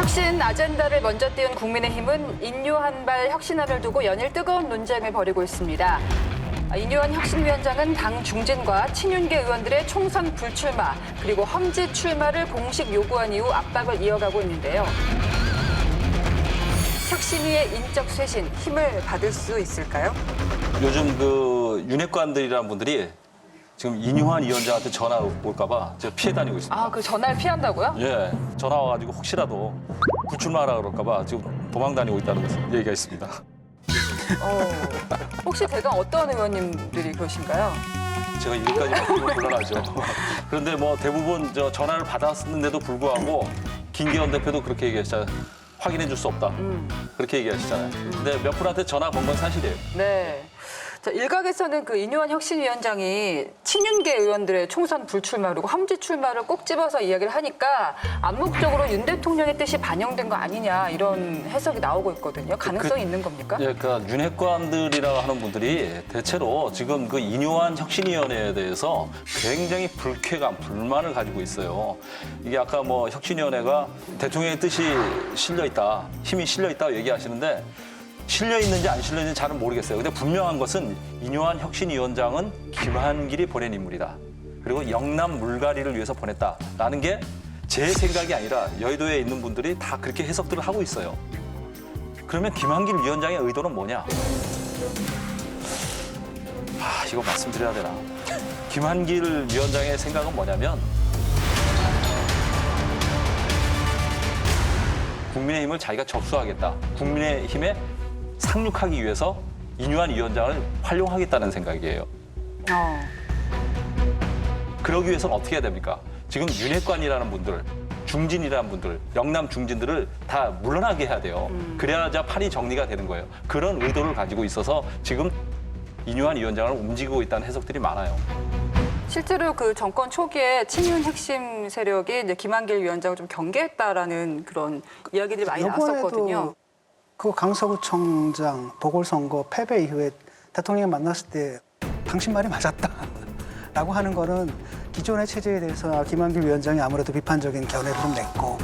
혁신 아젠다를 먼저 띄운 국민의힘은 인류한발 혁신안을 두고 연일 뜨거운 논쟁을 벌이고 있습니다. 인류한 혁신위원장은 당 중진과 친윤계 의원들의 총선 불출마 그리고 험지 출마를 공식 요구한 이후 압박을 이어가고 있는데요. 혁신위의 인적 쇄신, 힘을 받을 수 있을까요? 요즘 그 윤핵관들이라는 분들이 지금 인유한 위원장한테 전화 올까 봐 제가 피해 다니고 있습니다. 아, 그 전화를 피한다고요? 예, 전화 와가지고 혹시라도 불출마하라 그럴까 봐 지금 도망 다니고 있다는 얘기가 있습니다. 혹시 대강 어떤 의원님들이 그러신가요? 제가 여기까지 바꾸면 곤란하죠. 그런데 뭐 대부분 저 전화를 받았는데도 불구하고 김기현 대표도 그렇게 얘기했잖아요. 확인해 줄 수 없다. 그렇게 얘기하시잖아요. 근데 몇 분한테 전화 건 건 사실이에요. 네. 자, 일각에서는 그 인유한 혁신위원장이 친윤계 의원들의 총선 불출마 그리고 험지 출마를 꼭 집어서 이야기를 하니까 암묵적으로 윤 대통령의 뜻이 반영된 거 아니냐 이런 해석이 나오고 있거든요. 가능성이 있는 겁니까? 예, 그러니까 윤핵관들이라고 하는 분들이 대체로 지금 그 인유한 혁신위원회에 대해서 굉장히 불쾌감, 불만을 가지고 있어요. 이게 아까 뭐 혁신위원회가 대통령의 뜻이 실려 있다, 힘이 실려 있다고 얘기하시는데 실려 있는지 안 실려 있는지 잘은 모르겠어요. 근데 분명한 것은 인유한 혁신위원장은 김한길이 보낸 인물이다. 그리고 영남 물갈이를 위해서 보냈다라는 게 제 생각이 아니라 여의도에 있는 분들이 다 그렇게 해석들을 하고 있어요. 그러면 김한길 위원장의 의도는 뭐냐? 이거 말씀드려야 되나? 김한길 위원장의 생각은 뭐냐면 국민의힘을 자기가 접수하겠다. 국민의힘에 상륙하기 위해서 인유한 위원장을 활용하겠다는 생각이에요. 그러기 위해서는 어떻게 해야 됩니까? 지금 윤핵관이라는 분들, 중진이라는 분들, 영남 중진들을 다 물러나게 해야 돼요. 그래야자 판이 정리가 되는 거예요. 그런 의도를 가지고 있어서 지금 인유한 위원장을 움직이고 있다는 해석들이 많아요. 실제로 그 정권 초기에 친윤 핵심 세력이 이제 김한길 위원장을 좀 경계했다라는 그런 이야기들이 많이 나왔었거든요. 그 강서구청장 보궐선거 패배 이후에 대통령이 만났을 때 당신 말이 맞았다라고 하는 거는 기존의 체제에 대해서 김한길 위원장이 아무래도 비판적인 견해를 좀 냈고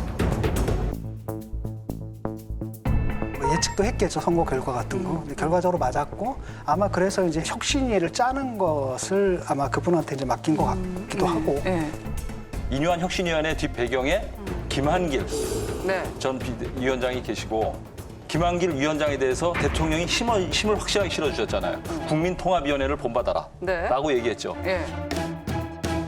뭐 예측도 했겠죠, 선거 결과 같은 거. 근데 결과적으로 맞았고 아마 그래서 이제 혁신위를 짜는 것을 아마 그분한테 이제 맡긴 것 같기도 하고. 네. 인유한 혁신위원회 뒷배경에 김한길 네. 전 위원장이 계시고 김한길 위원장에 대해서 대통령이 힘을 확실하게 실어주셨잖아요. 국민통합위원회를 본받아라 네. 라고 얘기했죠. 네.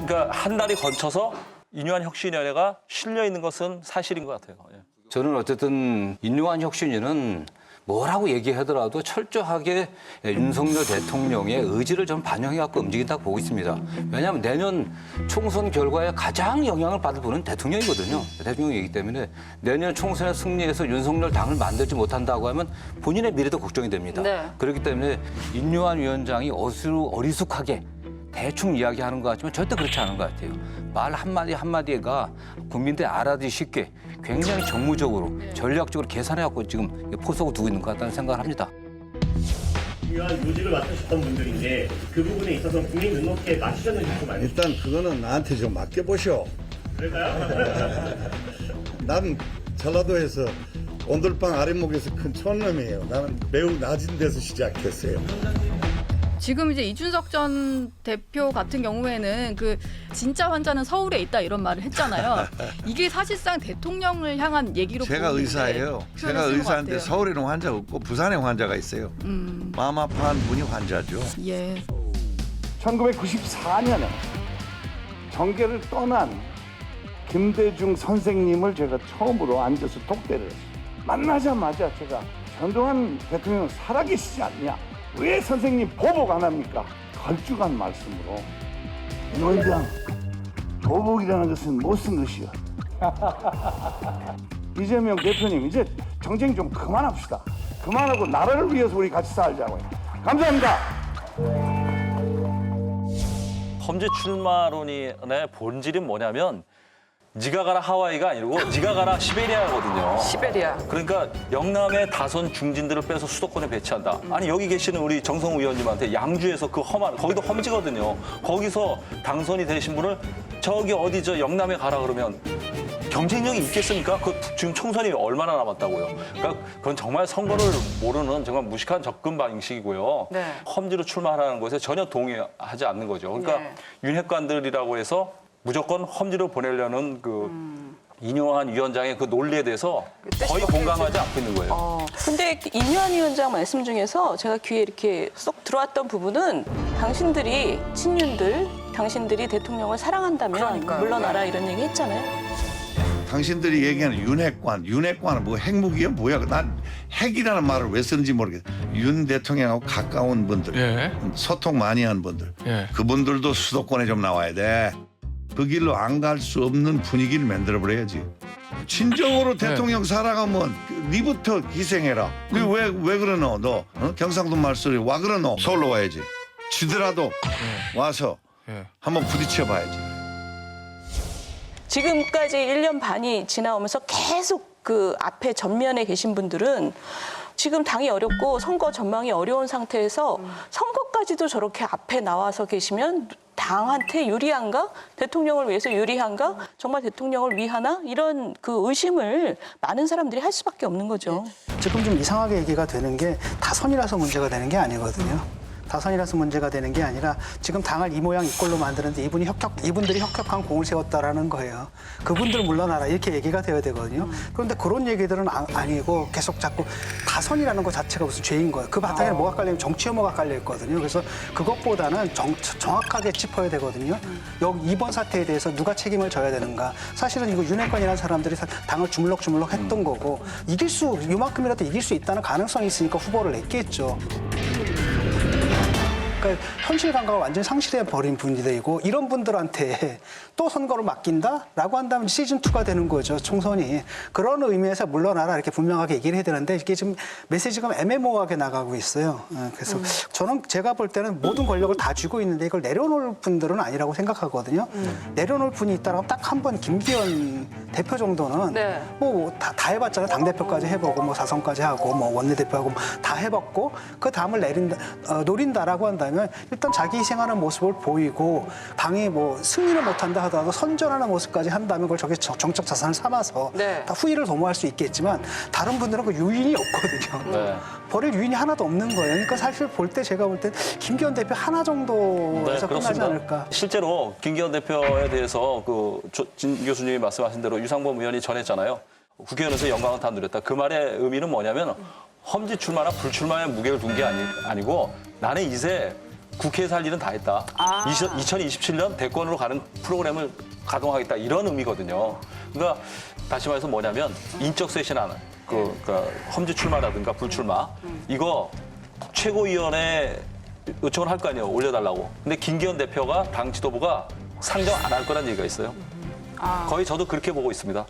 그러니까 한 달이 걸쳐서 인유한 혁신위원회가 실려 있는 것은 사실인 것 같아요. 예. 저는 어쨌든 인유한 혁신위는 뭐라고 얘기하더라도 철저하게 윤석열 대통령의 의지를 좀 반영해갖고 움직인다고 보고 있습니다. 왜냐하면 내년 총선 결과에 가장 영향을 받을 분은 대통령이거든요. 대통령이기 때문에 내년 총선에 승리해서 윤석열 당을 만들지 못한다고 하면 본인의 미래도 걱정이 됩니다. 네. 그렇기 때문에 인유한 위원장이 어리숙하게 대충 이야기하는 것 같지만 절대 그렇지 않은 것 같아요. 말 한마디 한마디가 국민들이 알아듣기 쉽게 굉장히 정무적으로 전략적으로 계산해갖고 지금 포석을 두고 있는 것 같다는 생각을 합니다. 중요한 요직을 맡으셨던 분들인데 그 부분에 있어서 국민 눈높이에 맞추셨는지 좀 알려주세요. 일단 그거는 나한테 좀 맡겨보시오. 그럴까요? 난 전라도에서 온돌방 아랫목에서 큰 촌놈이에요. 나는 매우 낮은 데서 시작했어요. 지금 이제 이준석 전 대표 같은 경우에는 그 진짜 환자는 서울에 있다 이런 말을 했잖아요. 이게 사실상 대통령을 향한 얘기로 제가 보이는데 의사예요. 제가 표현을 쓴것 의사인데 같아요. 서울에는 환자가 없고 부산에 환자가 있어요. 마음 아파한 분이 환자죠. 예. 1994년에 정계를 떠난 김대중 선생님을 제가 처음으로 앉아서 독대를 했어요. 만나자마자 제가 전두환 대통령 살아계시지 않냐? 왜 선생님 보복 안 합니까? 걸쭉한 말씀으로 위원장 보복이라는 것은 못 쓴 것이요. 이재명 대표님 이제 정쟁 좀 그만합시다. 그만하고 나라를 위해서 우리 같이 살자고요. 감사합니다. 험지 출마론의 본질이 뭐냐면 네가 가라 하와이가 아니고 네가 가라 시베리아거든요. 시베리아. 그러니까 영남의 다선 중진들을 빼서 수도권에 배치한다. 아니 여기 계시는 우리 정성우 의원님한테 양주에서 그 험한 거기도 험지거든요. 거기서 당선이 되신 분을 저기 어디 저 영남에 가라 그러면 경쟁력이 있겠습니까? 그 지금 총선이 얼마나 남았다고요. 그러니까 그건 정말 선거를 모르는 정말 무식한 접근 방식이고요. 네. 험지로 출마하는 것에 전혀 동의하지 않는 거죠. 그러니까 네. 윤핵관들이라고 해서 무조건 험지로 보내려는 인요한 위원장의 그 논리에 대해서 거의 공감하지 않고 있는 거예요. 근데 인유한 위원장 말씀 중에서 제가 귀에 이렇게 쏙 들어왔던 부분은 당신들이 친윤들, 당신들이 대통령을 사랑한다면 그러니까요. 물러나라 이런 얘기 했잖아요. 당신들이 얘기하는 윤핵관은 뭐 핵무기야 뭐야? 난 핵이라는 말을 왜 쓰는지 모르겠어. 윤 대통령하고 가까운 분들, 소통 많이 한 분들, 그분들도 수도권에 좀 나와야 돼. 그 길로 안 갈 수 없는 분위기를 만들어버려야지. 진정으로 대통령 살아가면 니부터 희생해라. 왜 그러노 너? 경상도 말소리 와 그러노? 서울로 와야지. 지더라도 와서 한번 부딪혀봐야지. 지금까지 1년 반이 지나오면서 계속 그 앞에 전면에 계신 분들은 지금 당이 어렵고 선거 전망이 어려운 상태에서 선거까지도 저렇게 앞에 나와서 계시면 당한테 유리한가? 대통령을 위해서 유리한가? 정말 대통령을 위하나? 이런 그 의심을 많은 사람들이 할 수밖에 없는 거죠. 지금 좀 이상하게 얘기가 되는 게 다선이라서 문제가 되는 게 아니거든요. 다선이라서 문제가 되는 게 아니라 지금 당을 이 모양 이 꼴로 만드는데 이분들이 혁혁한 공을 세웠다라는 거예요. 그분들 물러나라 이렇게 얘기가 되어야 되거든요. 그런데 그런 얘기들은 아니고 계속 자꾸 다선이라는 것 자체가 무슨 죄인 거예요. 그 바탕에 뭐가 깔리면 정치 혐오가 깔려 있거든요. 그래서 그것보다는 정확하게 짚어야 되거든요. 여기 이번 사태에 대해서 누가 책임을 져야 되는가. 사실은 이거 윤핵관이라는 사람들이 당을 주물럭주물럭 했던 거고 요만큼이라도 이길 수 있다는 가능성이 있으니까 후보를 냈겠죠. 그러니까 현실 감각을 완전히 상실해버린 분들이고 이런 분들한테 또 선거를 맡긴다라고 한다면 시즌2가 되는 거죠, 총선이. 그런 의미에서 물러나라 이렇게 분명하게 얘기를 해야 되는데 이게 지금 메시지가 애매모호하게 나가고 있어요. 그래서 저는 제가 볼 때는 모든 권력을 다 쥐고 있는데 이걸 내려놓을 분들은 아니라고 생각하거든요. 내려놓을 분이 있다면 딱 한 번 김기현 대표 정도는 네. 뭐 다 해봤잖아요. 당대표까지 해보고 뭐 사선까지 하고 뭐 원내대표하고 다 해봤고 그 다음을 노린다라고 한다면 일단 자기 희생하는 모습을 보이고 당이 뭐 승리는 못한다 하더라도 선전하는 모습까지 한다면 그걸 저게 정적 자산을 삼아서 네. 다 후위를 도모할 수 있겠지만 다른 분들은 그 유인이 없거든요. 네. 버릴 유인이 하나도 없는 거예요. 그러니까 사실 볼 때 제가 볼 때 김기현 대표 하나 정도에서 끝나지 않을까. 실제로 김기현 대표에 대해서 진 교수님이 말씀하신 대로 유상범 의원이 전했잖아요. 국회의원에서 영광을 다 누렸다. 그 말의 의미는 뭐냐면 험지 출마나 불출마에 무게를 둔 게 아니고 나는 이제 국회에서 할 일은 다 했다. 2027년 대권으로 가는 프로그램을 가동하겠다. 이런 의미거든요. 그러니까 다시 말해서 뭐냐면 인적 쇄신하는 그러니까 험지 출마라든가 불출마 이거 최고위원회 요청을 할 거 아니에요. 올려달라고. 근데 김기현 대표가 당 지도부가 상정 안 할 거란 얘기가 있어요. 거의 저도 그렇게 보고 있습니다.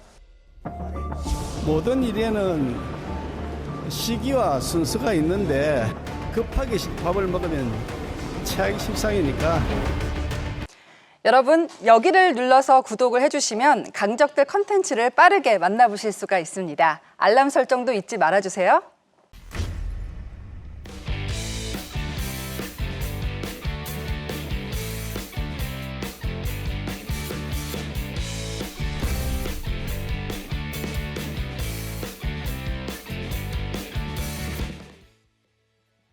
모든 일에는 시기와 순서가 있는데 급하게 밥을 먹으면 체하기 십상이니까. 여러분, 여기를 눌러서 구독을 해주시면 강적들 컨텐츠를 빠르게 만나보실 수가 있습니다. 알람 설정도 잊지 말아주세요.